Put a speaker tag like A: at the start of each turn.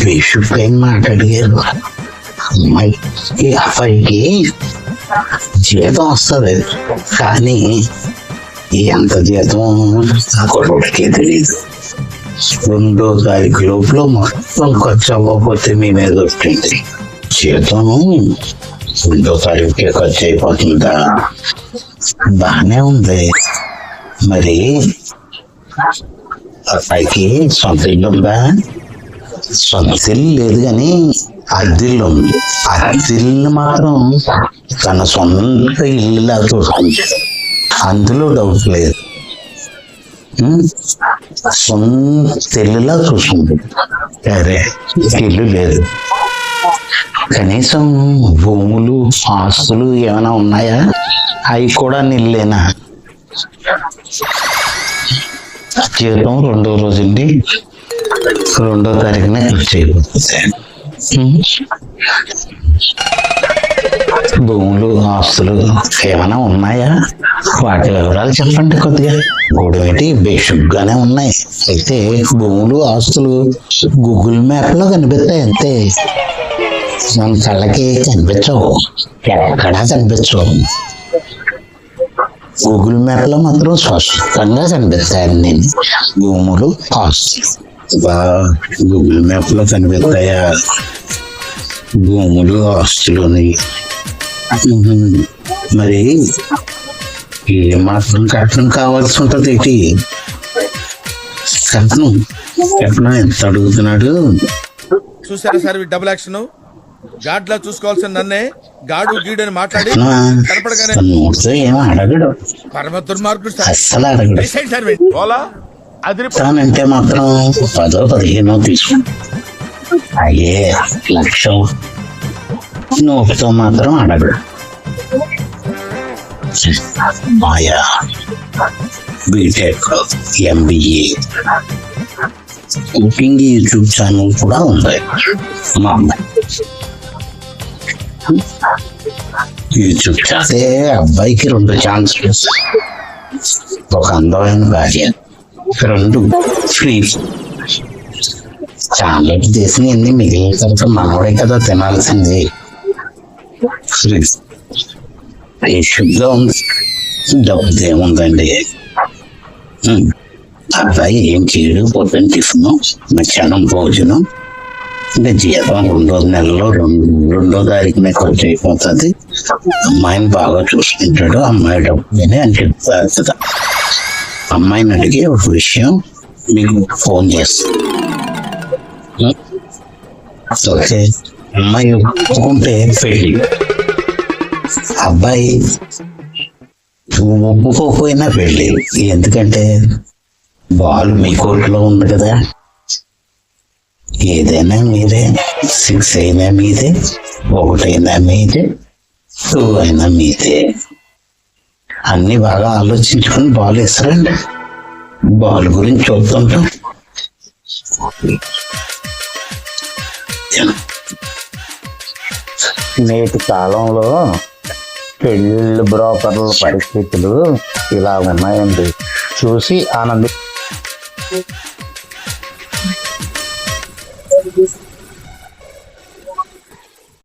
A: విషుపై మాట అడిగారు. అమ్మాయికి అబ్బాయికి జీతం వస్తుంది, కానీ ఎంత జీతం ఆ కొడుకుకే తెలియదు. 2వ తారీఖు లోపల మొత్తం ఖర్చు అవ్వకపోతే మీ మీద వచ్చింది. జీతం 2వ తారీఖుకే ఖర్చు అయిపోతుందా? బానే ఉంది. మరి అబ్బాయికి సొంత ఇల్లు ఉందా? సొంత ఇల్లు లేదు, కానీ అద్దెల్లు ఉంది. అద్దెల్లు మాత్రం తన సొంత ఇల్లులా చూసుకుంది, అందులో డౌట్ లేదు. సొంత ఇల్లులా చూసుకుంది. సరే, ఇల్లు లేదు, కనీసం భూములు ఆస్తులు ఏమైనా ఉన్నాయా? అవి కూడా నిల్లేనా? జీతం 2వ రోజుండి 2వ తారీఖున ఖర్చు అయిపోతుంది. భూములు ఆస్తులు ఏమైనా ఉన్నాయా? వాటి వివరాలు చెప్పండి కొద్దిగా. గొడవేటి బేషుగ్గానే ఉన్నాయి. అయితే భూములు ఆస్తులు గూగుల్ మ్యాప్ లో కనిపిస్తాయి అంతే, మన కళ్ళకి కనిపించవు, ఎక్కడా కనిపించవు. గూగుల్ మ్యాప్ లో మాత్రం స్పష్టంగా కనిపిస్తాయండి భూములు ఆస్తులు. గూగుల్ మ్యాప్ లో కనిపిస్తాయా భూములు ఆస్తులు? మరి ఏ మాత్రం కట్నం కావాల్సి ఉంటుంది ఏంటి? కట్నం ఎంత అడుగుతున్నాడు
B: చూసారా సార్? డబుల్ యాక్షన్ గాడ్లా చూసుకోవాల్సిన నన్నే గాడు గీడని మాట్లాడి
A: ఏమో అడగడు,
B: పరమ దుర్మార్గుడు,
A: అస్సలు అడగడు. అంటే మాత్రం 10 15 తీసుకుంటా, అయ్యే 1,00,000 నోటితో మాత్రం అడగడు. మాయా BTech MBA cooking YouTube channel కూడా ఉంది మా అమ్మాయి. యూట్యూబ్ చేస్తే అబ్బాయికి 2 ఛాన్సులు, ఒక అందమైన భార్య, 2 ఫ్రీ. ఛానల్ చేసిన ఎన్ని మిగిలిన తర్వాత మనవడే కదా తినాల్సింది. ఫ్రీ శుద్ధం ఉంది, డబ్బు ఏముందండి. అబ్బాయి ఏం చేయడు, పొద్దున్న టిఫిన్, మధ్యాహ్నం భోజనం, ఇంకా జీతం 2వ నెలలో 2వ తారీఖున ఖర్చు అయిపోతుంది. అమ్మాయిని బాగా చూసుకుంటాడు, అమ్మాయి డబ్బుని అని చెప్తారు కదా. అమ్మాయిని అడిగి ఒక విషయం మీకు ఫోన్ చేస్తాను. ఓకే, అమ్మాయి ఒప్పుకుంటే పెళ్ళి, అబ్బాయి ఒప్పుకోకపోయినా పెళ్ళి. ఎందుకంటే బాల్ మీ కోర్టులో ఉంది కదా. ఏదైనా మీదే, 6 అయినా మీదే, 1 అయినా మీదే, 2 అయినా మీదే. అన్ని బాగా ఆలోచించుకొని బాల్ వేస్తారండి. బాల్ గురించి చూస్తుంటాం. నేటి కాలంలో పెళ్ళిళ్ళు బ్రోకర్ల పరిస్థితులు ఇలా ఉన్నాయండి. చూసి ఆనంది.